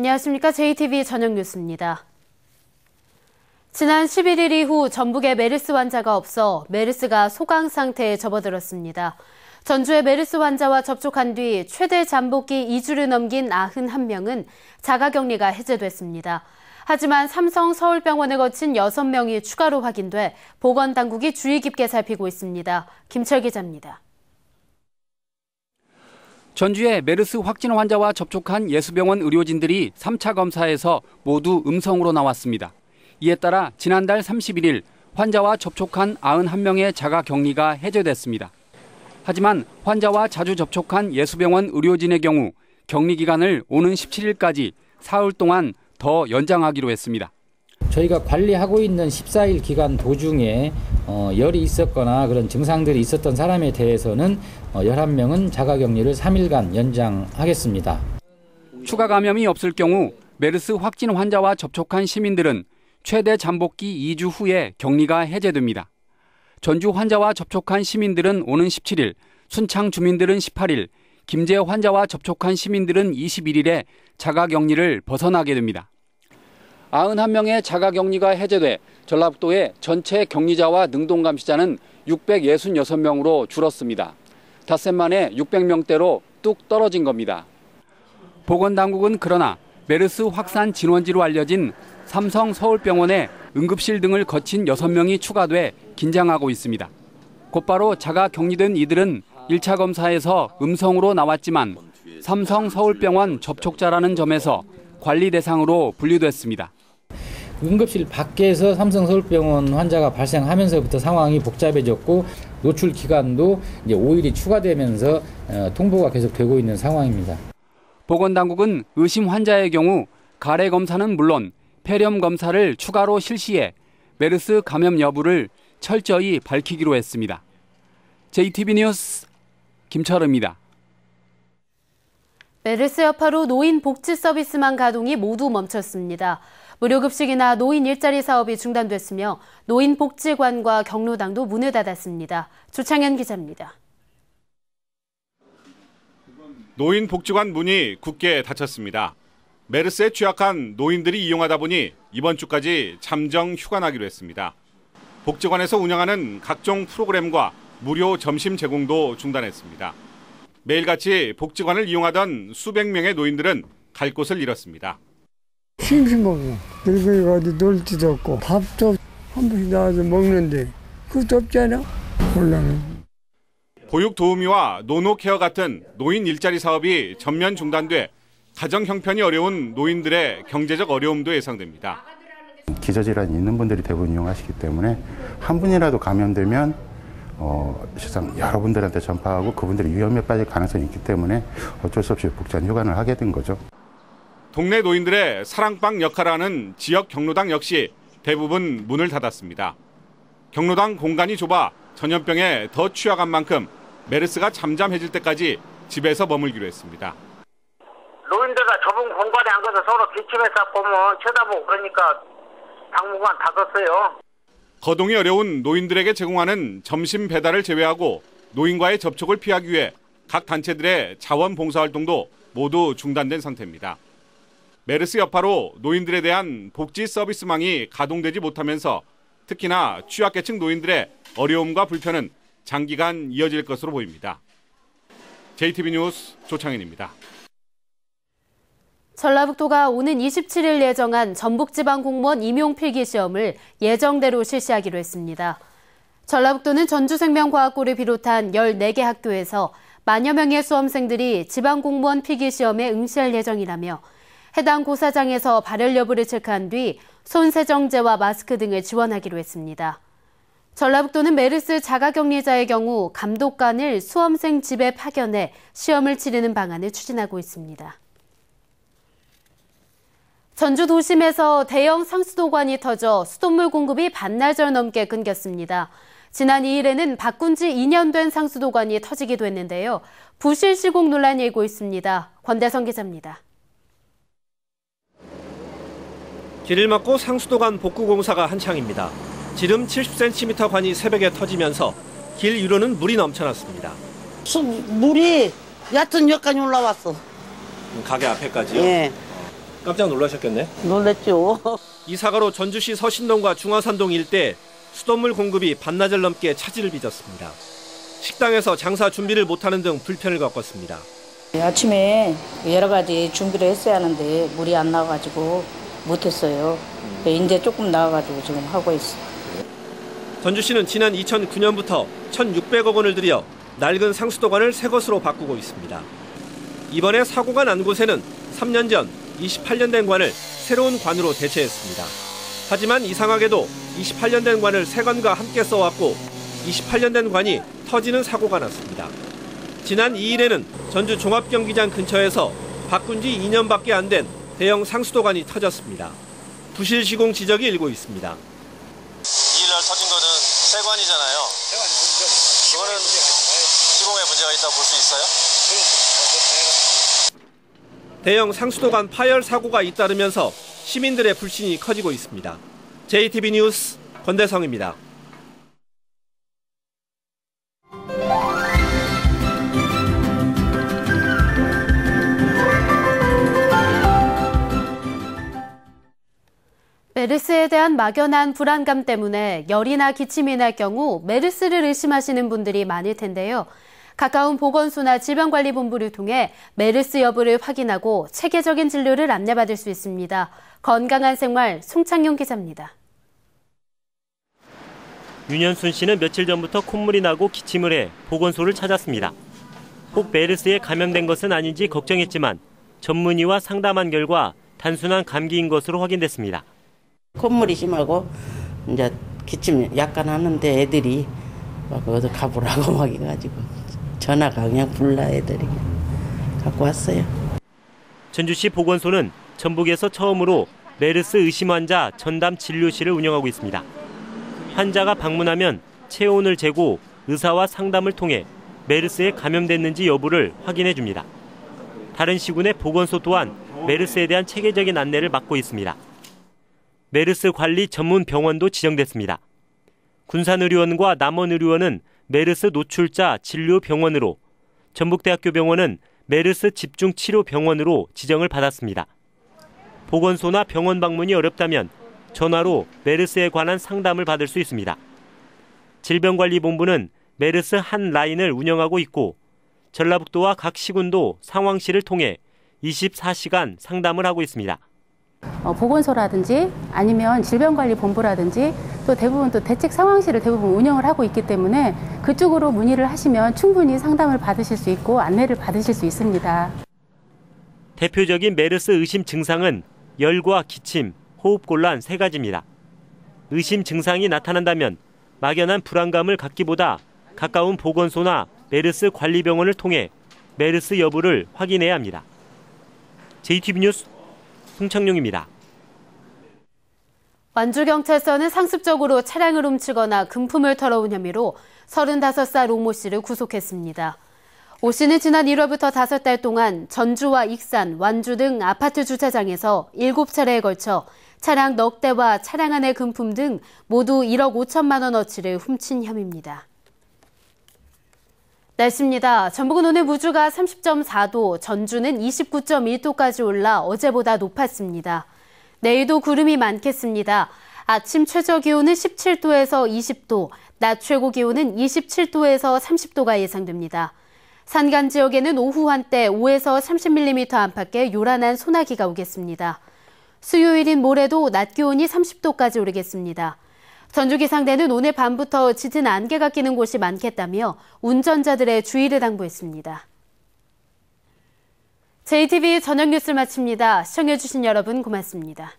안녕하십니까. JTV 저녁 뉴스입니다. 지난 11일 이후 전북에 메르스 환자가 없어 메르스가 소강 상태에 접어들었습니다. 전주의 메르스 환자와 접촉한 뒤 최대 잠복기 2주를 넘긴 91명은 자가격리가 해제됐습니다. 하지만 삼성 서울병원을 거친 6명이 추가로 확인돼 보건당국이 주의 깊게 살피고 있습니다. 김철 기자입니다. 전주의 메르스 확진 환자와 접촉한 예수병원 의료진들이 3차 검사에서 모두 음성으로 나왔습니다. 이에 따라 지난달 31일 환자와 접촉한 91명의 자가격리가 해제됐습니다. 하지만 환자와 자주 접촉한 예수병원 의료진의 경우 격리 기간을 오는 17일까지 사흘 동안 더 연장하기로 했습니다. 저희가 관리하고 있는 14일 기간 도중에 열이 있었거나 그런 증상들이 있었던 사람에 대해서는 11명은 자가격리를 3일간 연장하겠습니다. 추가 감염이 없을 경우 메르스 확진 환자와 접촉한 시민들은 최대 잠복기 2주 후에 격리가 해제됩니다. 전주 환자와 접촉한 시민들은 오는 17일, 순창 주민들은 18일, 김제 환자와 접촉한 시민들은 21일에 자가격리를 벗어나게 됩니다. 91명의 자가격리가 해제돼 전라북도의 전체 격리자와 능동감시자는 666명으로 줄었습니다. 닷새 만에 600명대로 뚝 떨어진 겁니다. 보건당국은 그러나 메르스 확산 진원지로 알려진 삼성 서울병원에 응급실 등을 거친 6명이 추가돼 긴장하고 있습니다. 곧바로 자가격리된 이들은 1차 검사에서 음성으로 나왔지만 삼성 서울병원 접촉자라는 점에서 관리 대상으로 분류됐습니다. 응급실 밖에서 삼성 서울병원 환자가 발생하면서부터 상황이 복잡해졌고 노출 기간도 이제 5일이 추가되면서 통보가 계속되고 있는 상황입니다. 보건당국은 의심 환자의 경우 가래 검사는 물론 폐렴 검사를 추가로 실시해 메르스 감염 여부를 철저히 밝히기로 했습니다. JTB 뉴스 김철우입니다. 메르스 여파로 노인 복지 서비스망 가동이 모두 멈췄습니다. 무료급식이나 노인 일자리 사업이 중단됐으며 노인복지관과 경로당도 문을 닫았습니다. 조창현 기자입니다. 노인복지관 문이 굳게 닫혔습니다. 메르스에 취약한 노인들이 이용하다 보니 이번 주까지 잠정 휴관하기로 했습니다. 복지관에서 운영하는 각종 프로그램과 무료 점심 제공도 중단했습니다. 매일같이 복지관을 이용하던 수백 명의 노인들은 갈 곳을 잃었습니다. 심심하고 늙은이가 어디 놀지도 없고 밥도 한 번씩 나와서 먹는데 그것도 없잖아. 곤란해. 보육도우미와 노노케어 같은 노인 일자리 사업이 전면 중단돼 가정 형편이 어려운 노인들의 경제적 어려움도 예상됩니다. 기저질환이 있는 분들이 대부분 이용하시기 때문에 한 분이라도 감염되면 실상 여러분들한테 전파하고 그분들이 위험에 빠질 가능성이 있기 때문에 어쩔 수 없이 복지관 휴관을 하게 된 거죠. 동네 노인들의 사랑방 역할을 하는 지역 경로당 역시 대부분 문을 닫았습니다. 경로당 공간이 좁아 전염병에 더 취약한 만큼 메르스가 잠잠해질 때까지 집에서 머물기로 했습니다. 노인들과 좁은 공간에 앉아서 서로 기침해서 보면 쳐다보고 그러니까 당분간 닫았어요. 거동이 어려운 노인들에게 제공하는 점심 배달을 제외하고 노인과의 접촉을 피하기 위해 각 단체들의 자원봉사활동도 모두 중단된 상태입니다. 메르스 여파로 노인들에 대한 복지 서비스망이 가동되지 못하면서 특히나 취약계층 노인들의 어려움과 불편은 장기간 이어질 것으로 보입니다. JTB 뉴스 조창현입니다. 전라북도가 오는 27일 예정한 전북지방공무원 임용필기시험을 예정대로 실시하기로 했습니다. 전라북도는 전주생명과학고를 비롯한 14개 학교에서 만여 명의 수험생들이 지방공무원 필기시험에 응시할 예정이라며 해당 고사장에서 발열 여부를 체크한 뒤 손세정제와 마스크 등을 지원하기로 했습니다. 전라북도는 메르스 자가격리자의 경우 감독관을 수험생 집에 파견해 시험을 치르는 방안을 추진하고 있습니다. 전주 도심에서 대형 상수도관이 터져 수돗물 공급이 반나절 넘게 끊겼습니다. 지난 2일에는 바꾼 지 2년 된 상수도관이 터지기도 했는데요. 부실 시공 논란이 일고 있습니다. 권대성 기자입니다. 길을 막고 상수도관 복구 공사가 한창입니다. 지름 70cm 관이 새벽에 터지면서 길 위로는 물이 넘쳐났습니다. 물이 얕은 여기까지 올라왔어. 가게 앞에까지요? 예. 깜짝 놀라셨겠네. 놀랬죠. 이 사고로 전주시 서신동과 중화산동 일대 수돗물 공급이 반나절 넘게 차질을 빚었습니다. 식당에서 장사 준비를 못하는 등 불편을 겪었습니다. 아침에 여러 가지 준비를 했어야 하는데 물이 안 나와가지고 못했어요. 이제 조금 나와가지고 지금 하고 있어요. 전주시는 지난 2009년부터 1,600억 원을 들여 낡은 상수도관을 새 것으로 바꾸고 있습니다. 이번에 사고가 난 곳에는 3년 전 28년 된 관을 새로운 관으로 대체했습니다. 하지만 이상하게도 28년 된 관을 새 관과 함께 써왔고 28년 된 관이 터지는 사고가 났습니다. 지난 2일에는 전주 종합경기장 근처에서 바꾼 지 2년밖에 안 된 대형 상수도관이 터졌습니다. 부실 시공 지적이 일고 있습니다. 2일날 터진 거는 새 관이잖아요. 그거는 시공에 문제가 있다고 볼 수 있어요? 대형 상수도관 파열 사고가 잇따르면서 시민들의 불신이 커지고 있습니다. JTB 뉴스 권대성입니다. 메르스에 대한 막연한 불안감 때문에 열이나 기침이 날 경우 메르스를 의심하시는 분들이 많을 텐데요. 가까운 보건소나 질병관리본부를 통해 메르스 여부를 확인하고 체계적인 진료를 안내받을 수 있습니다. 건강한 생활 송창용 기자입니다. 윤현순 씨는 며칠 전부터 콧물이 나고 기침을 해 보건소를 찾았습니다. 혹 메르스에 감염된 것은 아닌지 걱정했지만 전문의와 상담한 결과 단순한 감기인 것으로 확인됐습니다. 콧물이 심하고 이제 기침 약간 하는데 애들이 막 어디 가보라고 막 해가지고 전화가 그냥 불나 애들이 갖고 왔어요. 전주시 보건소는 전북에서 처음으로 메르스 의심 환자 전담 진료실을 운영하고 있습니다. 환자가 방문하면 체온을 재고 의사와 상담을 통해 메르스에 감염됐는지 여부를 확인해 줍니다. 다른 시군의 보건소 또한 메르스에 대한 체계적인 안내를 맡고 있습니다. 메르스 관리 전문 병원도 지정됐습니다. 군산의료원과 남원의료원은 메르스 노출자 진료 병원으로, 전북대학교 병원은 메르스 집중치료병원으로 지정을 받았습니다. 보건소나 병원 방문이 어렵다면 전화로 메르스에 관한 상담을 받을 수 있습니다. 질병관리본부는 메르스 한 라인을 운영하고 있고 전라북도와 각 시군도 상황실을 통해 24시간 상담을 하고 있습니다. 보건소라든지 아니면 질병관리본부라든지 또 대부분 또 대책 상황실을 대부분 운영을 하고 있기 때문에 그쪽으로 문의를 하시면 충분히 상담을 받으실 수 있고 안내를 받으실 수 있습니다. 대표적인 메르스 의심 증상은 열과 기침, 호흡곤란 3가지입니다. 의심 증상이 나타난다면 막연한 불안감을 갖기보다 가까운 보건소나 메르스 관리병원을 통해 메르스 여부를 확인해야 합니다. JTB 뉴스 송창용입니다. 완주경찰서는 상습적으로 차량을 훔치거나 금품을 털어온 혐의로 35살 오 모 씨를 구속했습니다. 오 씨는 지난 1월부터 5달 동안 전주와 익산, 완주 등 아파트 주차장에서 7차례에 걸쳐 차량 넉 대와 차량 안의 금품 등 모두 1억 5천만 원어치를 훔친 혐의입니다. 날씨입니다. 전북은 오늘 무주가 30.4도, 전주는 29.1도까지 올라 어제보다 높았습니다. 내일도 구름이 많겠습니다. 아침 최저 기온은 17도에서 20도, 낮 최고 기온은 27도에서 30도가 예상됩니다. 산간 지역에는 오후 한때 5에서 30mm 안팎의 요란한 소나기가 오겠습니다. 수요일인 모레도 낮 기온이 30도까지 오르겠습니다. 전주기상대는 오늘 밤부터 짙은 안개가 끼는 곳이 많겠다며 운전자들의 주의를 당부했습니다. JTB 저녁 뉴스를 마칩니다. 시청해주신 여러분 고맙습니다.